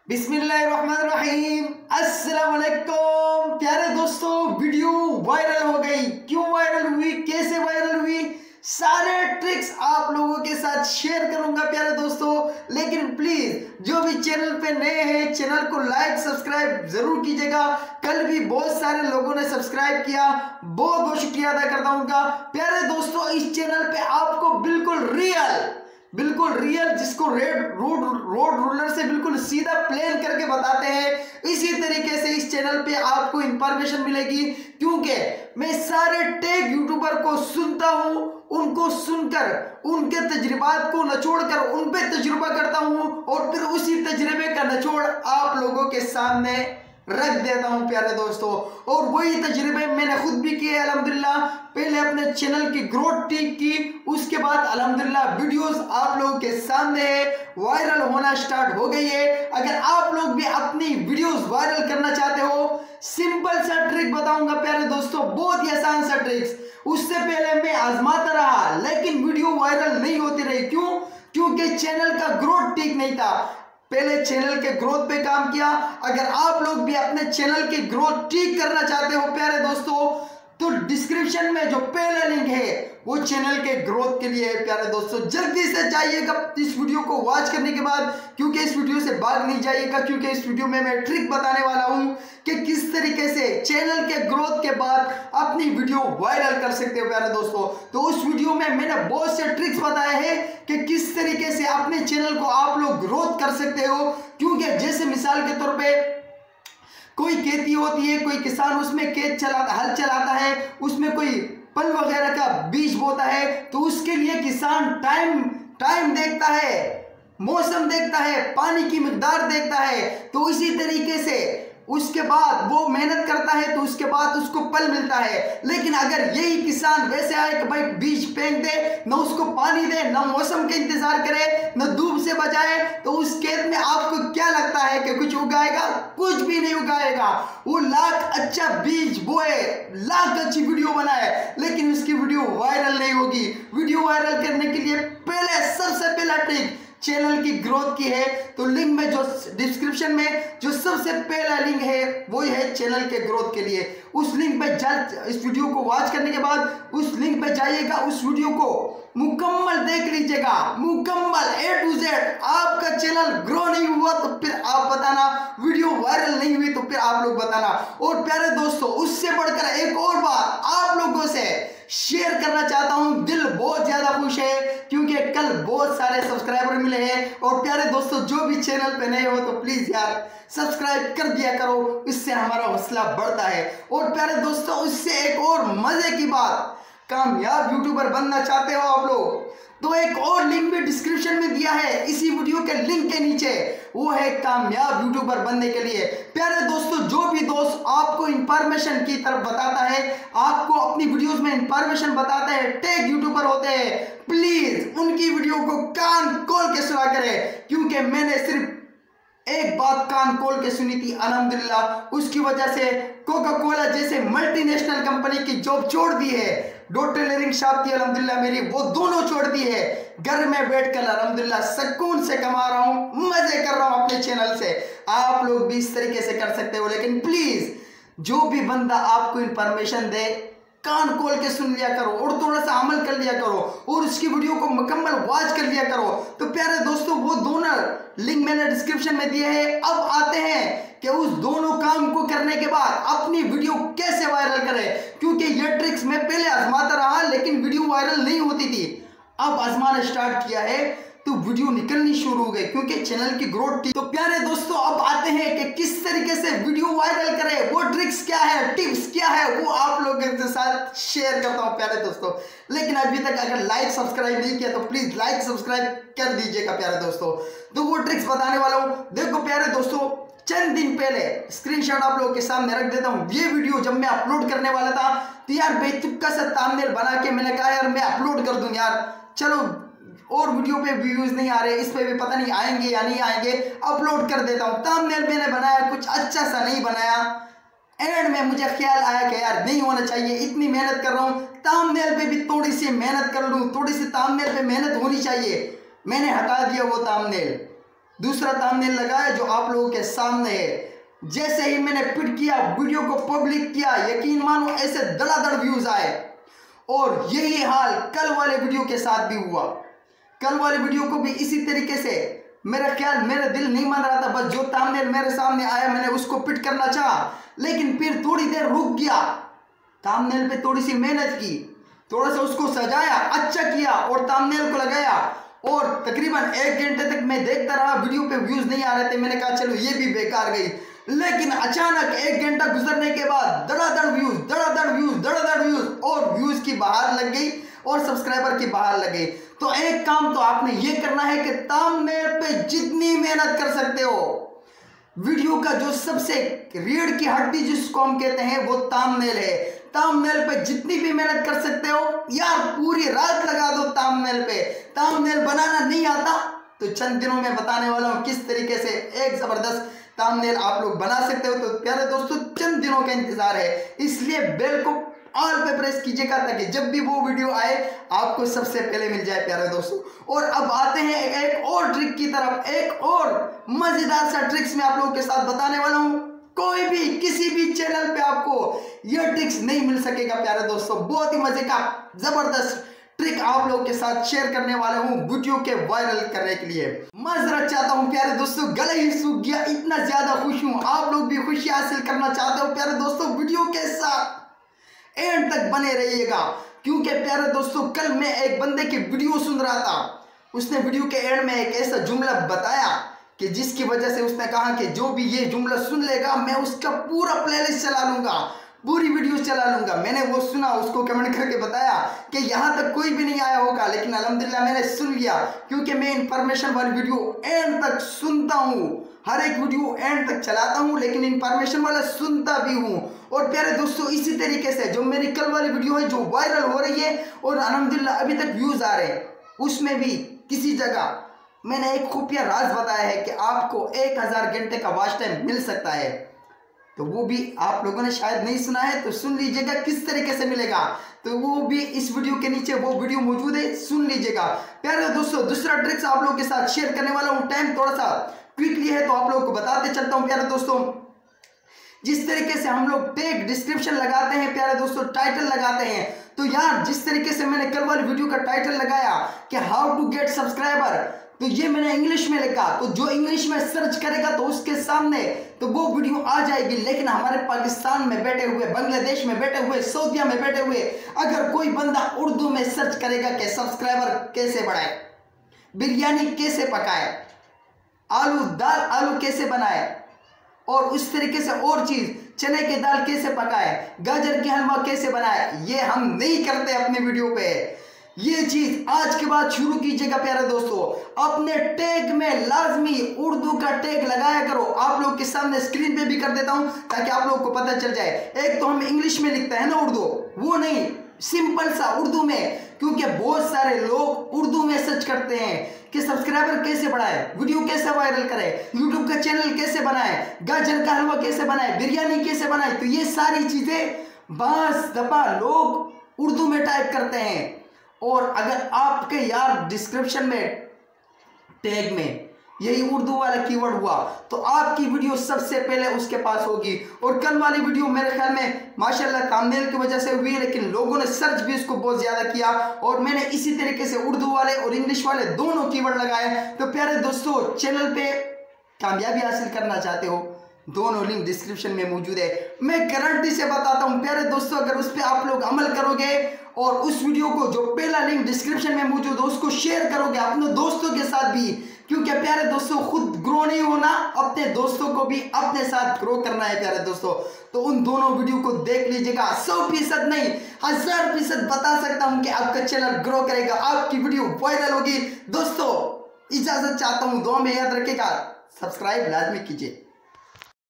बिस्मिल्लाहिर्रहमानिर्रहीम। अस्सलाम वालेकुम प्यारे दोस्तों, वीडियो वायरल हो गई। क्यों वायरल हुई, कैसे वायरल हुई, सारे ट्रिक्स आप लोगों के साथ शेयर करूंगा प्यारे दोस्तों। लेकिन प्लीज जो भी चैनल पे नए हैं, चैनल को लाइक सब्सक्राइब जरूर कीजिएगा। कल भी बहुत सारे लोगों ने सब्सक्राइब किया, बहुत बहुत शुक्रिया अदा करता हूं उनका। प्यारे दोस्तों, इस चैनल पे आपको बिल्कुल रियल जिसको रोड रूलर से बिल्कुल सीधा प्लेन करके बताते हैं, इसी तरीके से इस चैनल पे आपको इंफॉर्मेशन मिलेगी। क्योंकि मैं सारे टेक यूट्यूबर को सुनता हूं, उनको सुनकर उनके तजुर्बात को नचोड़कर उन पे तजुर्बा करता हूं और फिर उसी तजुर्बे का निचोड़ आप लोगों के सामने रख देता हूं प्यारे दोस्तों। और वही तजुर्बे मैंने खुद भी किए अल्हम्दुलिल्लाह। पहले अपने चैनल की ग्रोथ ठीक की, उसके बाद अल्हम्दुलिल्लाह वीडियोस आप लोगों के सामने वायरल होना स्टार्ट हो गई है। अगर आप लोग भी अपनी वीडियोस वायरल करना चाहते हो, सिंपल सा ट्रिक बताऊंगा प्यारे दोस्तों, बहुत ही आसान सा ट्रिक्स। उससे पहले मैं आजमाता रहा लेकिन वीडियो वायरल नहीं होती रही। क्यों? क्योंकि चैनल का ग्रोथ ठीक नहीं था। पहले चैनल के ग्रोथ पे काम किया। अगर आप लोग भी अपने चैनल की ग्रोथ ठीक करना चाहते हो प्यारे दोस्तों, तो डिस्क्रिप्शन में जो पहला लिंक है वो चैनल के ग्रोथ के लिए है प्यारे दोस्तों। जल्दी से जाइएगा इस वीडियो को वॉच करने के बाद, क्योंकि इस वीडियो से भाग नहीं जाइएगा। क्योंकि इस वीडियो में मैं ट्रिक बताने वाला हूं कि किस तरीके से चैनल के ग्रोथ के बाद अपनी वीडियो वायरल कर सकते हो प्यारे दोस्तों। तो उस वीडियो में मैंने बहुत से ट्रिक्स बताए हैं कि किस तरीके से अपने चैनल को आप लोग ग्रोथ कर सकते हो। क्योंकि जैसे मिसाल के तौर पर कोई खेती होती है, कोई किसान उसमें हल चलाता है, उसमें कोई फल वगैरह का बीज बोता है, तो उसके लिए किसान टाइम देखता है, मौसम देखता है, पानी की मिकदार देखता है। तो इसी तरीके से उसके बाद वो मेहनत करता है, तो उसके बाद उसको फल मिलता है। लेकिन अगर यही किसान वैसे आए कि भाई बीज फेंक दे, न उसको पानी दे, न मौसम का इंतजार करे, न धूप से बचाए, तो उस खेत में आपको क्या लगता है कि कुछ उगाएगा? कुछ भी नहीं उगाएगा। वो लाख अच्छा बीज बोए, लाख अच्छी वीडियो बनाए, लेकिन उसकी वीडियो वायरल नहीं होगी। वीडियो वायरल करने के लिए सबसे पहला ट्रिक चैनल की ग्रोथ की है। तो लिंक में जो डिस्क्रिप्शन में जो सबसे पहला लिंक है वो है चैनल के ग्रोथ के लिए। उस लिंक पे इस वीडियो को वॉच करने के बाद उस लिंक पे जाइएगा, उस वीडियो को मुकम्मल देख लीजिएगा, मुकम्मल A to Z। आपका चैनल ग्रो नहीं हुआ तो फिर आप बताना, वीडियो वायरल नहीं हुई तो फिर आप लोग बताना। और प्यारे दोस्तों, उससे बढ़कर एक और बात आप लोगों से शेयर करना चाहता हूं। दिल बहुत ज्यादा खुश है क्योंकि कल बहुत सारे सब्सक्राइबर मिले हैं। और प्यारे दोस्तों, जो भी चैनल पे नए हो तो प्लीज यार सब्सक्राइब कर दिया करो, इससे हमारा हौसला बढ़ता है। और प्यारे दोस्तों, उससे एक और मजे की बात, कामयाब यूट्यूबर बनना चाहते हो आप लोग तो एक और लिंक भी डिस्क्रिप्शन में दिया है, इसी वीडियो के लिंक के नीचे, वो है कामयाब यूट्यूबर बनने के लिए। प्यारे दोस्तों, जो भी दोस्त आपको इंफॉर्मेशन की तरफ बताता है, आपको अपनी वीडियोस में इंफॉर्मेशन बताता है, टेक यूट्यूबर होते हैं, प्लीज उनकी वीडियो को कान खोल के सुना करें। क्योंकि मैंने सिर्फ एक बात कान खोल के सुनी थी अल्हम्दुलिल्लाह, उसकी वजह से कोका कोला जैसे मल्टीनेशनल कंपनी की जॉब छोड़ दी है। डो टेलरिंग शॉप थी अल्हम्दुलिल्लाह मेरी, वो दोनों छोड़ दी है। घर में बैठकर अल्हम्दुलिल्लाह सुकून से कमा रहा हूं, मजे कर रहा हूं अपने चैनल से। आप लोग भी इस तरीके से कर सकते हो। लेकिन प्लीज जो भी बंदा आपको इंफॉर्मेशन दे, कान खोल के सुन लिया करो और थोड़ा सा अमल कर लिया करो और उसकी वीडियो को मुकम्मल वॉच कर लिया करो। तो प्यारे दोस्तों, वो दोनों लिंक मैंने डिस्क्रिप्शन में दिए हैं। अब आते हैं कि उस दोनों काम को करने के बाद अपनी वीडियो कैसे वायरल करें। क्योंकि ये ट्रिक्स मैं पहले आजमाता रहा लेकिन वीडियो वायरल नहीं होती थी। अब आजमाना स्टार्ट किया है तो वीडियो निकलनी शुरू हो गई, क्योंकि चैनल की ग्रोथ थी। तो प्यारे दोस्तों, अब आते हैं कि किस तरीके से वीडियो वायरल करें, वो ट्रिक्स क्या है, टिप्स क्या है, वो आप लोगों के साथ शेयर करता हूं प्यारे दोस्तों। लेकिन अभी तक अगर लाइक सब्सक्राइब नहीं किया तो प्लीज लाइक सब्सक्राइब कर दीजिएगा प्यारे दोस्तों। तो वो ट्रिक्स बताने वाला हूं। देखो प्यारे दोस्तों, चंद दिन पहले स्क्रीनशॉट आप लोगों के सामने रख देता हूं। ये वीडियो जब मैं अपलोड करने वाला था तो यार बेतुका सा थंबनेल बना के मैंने कहा यार मैं अपलोड कर दूं यार, चलो और वीडियो पे व्यूज नहीं आ रहे, इस पे भी पता नहीं आएंगे या नहीं आएंगे, अपलोड कर देता हूं। थंबनेल मैंने बनाया, कुछ अच्छा सा नहीं बनाया। एंड में मुझे ख्याल आया कि यार नहीं होना चाहिए, इतनी मेहनत कर रहा हूं, थंबनेल पे भी थोड़ी सी मेहनत कर लूं, थोड़ी सी थंबनेल पे मेहनत होनी चाहिए। मैंने हटा दिया वो थंबनेल। दूसरा थंबनेल लगाया जो आप लोगों के सामने है। जैसे ही मैंने पिट किया, वीडियो को पब्लिक किया, यकीन मानो ऐसे धड़ाधड़ व्यूज आए। और यही हाल कल वाले वीडियो के साथ भी हुआ। कल वाले वीडियो को भी इसी तरीके से मेरा ख्याल, मेरा दिल नहीं मान रहा था, बस जो थंबनेल मेरे सामने आया मैंने उसको पिट करना चाहा, लेकिन फिर थोड़ी देर रुक गया, थंबनेल पे थोड़ी सी मेहनत की, थोड़ा सा उसको सजाया, अच्छा किया और थंबनेल को लगाया। और तकरीबन 1 घंटे तक मैं देखता रहा, वीडियो पे व्यूज नहीं आ रहे थे। मैंने कहा चलो ये भी बेकार गई, लेकिन अचानक 1 घंटा गुजरने के बाद धड़ाधड़ व्यूज, धड़ाधड़ व्यूज, धड़ाधड़ व्यूज, और व्यूज की बहार लग गई और सब्सक्राइबर की बहार लग गई। तो एक काम तो आपने ये करना है कि थंबनेल पे जितनी मेहनत कर सकते हो, वीडियो का जो सबसे रीढ़ की हड्डी जिसको हम कहते हैं वो थंबनेल है। थंबनेल पे जितनी भी मेहनत कर सकते हो यार, पूरी रात लगा दो थंबनेल पे। थंबनेल बनाना नहीं आता तो चंद दिनों में बताने वाला हूं किस तरीके से एक जबरदस्त थंबनेल आप लोग बना सकते हो। तो प्यारे दोस्तों, चंद दिनों का इंतजार है, इसलिए बेल को ऑल पे प्रेस कीजिएगा ताकि जब भी वो वीडियो आए आपको सबसे पहले मिल जाए प्यारे दोस्तों। और अब आते हैं एक और ट्रिक की तरफ, एक और मजेदार सा ट्रिक्स मैं आप लोगों के साथ बताने वाला हूं। कोई भी किसी भी चैनल पे आपको यह ट्रिक्स नहीं मिल सकेगा प्यारे दोस्तों। बहुत ही मजे का जबरदस्त ट्रिक आप लोगों के साथ शेयर करने वाला हूं वीडियो के वायरल करने के लिए। मैं जरा चाहता हूं प्यारे दोस्तों, गला ही सूख गया, इतना ज्यादा खुश हूं, आप लोग भी खुशी हासिल करना चाहते हो प्यारे दोस्तों, वीडियो के साथ एंड तक बने रहिएगा। क्योंकि प्यारे दोस्तों, कल मैं एक बंदे की वीडियो सुन रहा था, उसने वीडियो के एंड में एक ऐसा जुमला बताया कि जिसकी वजह से उसने कहा कि जो भी ये जुमला सुन लेगा मैं उसका पूरा प्लेलिस्ट चला लूंगा, पूरी वीडियो चला लूंगा। मैंने वो सुना, उसको कमेंट करके बताया कि यहाँ तक कोई भी नहीं आया होगा, लेकिन अल्हम्दुलिल्लाह मैंने सुन लिया, क्योंकि मैं इंफॉर्मेशन वाली वीडियो एंड तक सुनता हूँ, हर एक वीडियो एंड तक चलाता हूँ, लेकिन इंफॉर्मेशन वाला सुनता भी हूँ। और प्यारे दोस्तों, इसी तरीके से जो मेरी कल वाली वीडियो है जो वायरल हो रही है और अल्हम्दुलिल्लाह अभी तक व्यूज आ रहे हैं, उसमें भी किसी जगह मैंने एक खुफिया राज बताया है कि आपको 1000 घंटे का वॉच टाइम मिल सकता है। तो वो भी आप लोगों ने शायद नहीं सुना है, तो सुन लीजिएगा किस तरीके से मिलेगा। तो वो भी इस वीडियो के नीचे वो वीडियो मौजूद है, सुन लीजिएगा। प्यारे दोस्तों, दूसरा ट्रिक्स आप लोगों के साथ शेयर करने वाला हूँ। टाइम थोड़ा सा क्विकली है तो आप लोगों को बताते चलता हूँ प्यारे दोस्तों। जिस तरीके से हम लोग टैग डिस्क्रिप्शन लगाते हैं प्यारे दोस्तों, टाइटल लगाते हैं, तो यार जिस तरीके से मैंने कल वाली वीडियो का टाइटल लगाया कि हाउ टू गेट सब्सक्राइबर, तो ये मैंने इंग्लिश में लिखा, तो जो इंग्लिश में सर्च करेगा तो उसके सामने तो वो वीडियो आ जाएगी। लेकिन हमारे पाकिस्तान में बैठे हुए, बांग्लादेश में बैठे हुए, सऊदीया में बैठे हुए अगर कोई बंदा उर्दू में सर्च करेगा कि सब्सक्राइबर कैसे बढ़ाए, बिरयानी कैसे पकाए, आलू कैसे बनाए, और उस तरीके से और चीज चने की दाल कैसे पकाए, गाजर की हलवा कैसे बनाए, ये हम नहीं करते अपने वीडियो पे। ये चीज आज के बाद शुरू कीजिएगा प्यारे दोस्तों। अपने टैग में लाजमी उर्दू का टैग लगाया करो। आप लोग के सामने स्क्रीन पे भी कर देता हूं ताकि आप लोग को पता चल जाए। एक तो हम इंग्लिश में लिखते हैं ना उर्दू, वो नहीं, सिंपल सा उर्दू में, क्योंकि बहुत सारे लोग उर्दू में सर्च करते हैं कि सब्सक्राइबर कैसे बढ़ाए, वीडियो कैसे वायरल करे, यूट्यूब का चैनल कैसे बनाए, गाजर का हलवा कैसे बनाए, बिरयानी कैसे बनाए। तो ये सारी चीजें बस दफा लोग उर्दू में टाइप करते हैं। और अगर आपके यार डिस्क्रिप्शन में टैग में यही उर्दू वाला कीवर्ड हुआ तो आपकी वीडियो सबसे पहले उसके पास होगी। और कल वाली वीडियो मेरे ख्याल में माशाल्लाह थंबनेल की वजह से हुई, लेकिन लोगों ने सर्च भी उसको बहुत ज्यादा किया और मैंने इसी तरीके से उर्दू वाले और इंग्लिश वाले दोनों कीवर्ड लगाए। तो प्यारे दोस्तों, चैनल पे कामयाबी हासिल करना चाहते हो, दोनों लिंक डिस्क्रिप्शन में मौजूद है। मैं गारंटी से बताता हूं प्यारे दोस्तों, अगर उस पर आप लोग अमल करोगे और उस वीडियो को जो पहला लिंक डिस्क्रिप्शन में मौजूद है उसको शेयर करोगे अपने दोस्तों के साथ भी, क्योंकि प्यारे दोस्तों खुद ग्रो नहीं होना, अपने दोस्तों को भी अपने साथ ग्रो करना है प्यारे दोस्तों। तो उन दोनों वीडियो को देख लीजिएगा। 100% नहीं 1000% बता सकता हूं कि आपका चैनल ग्रो करेगा, आपकी वीडियो वायरल होगी। दोस्तों इजाजत चाहता हूं, दुआ में याद रखिएगा, सब्सक्राइब लाजमी कीजिए।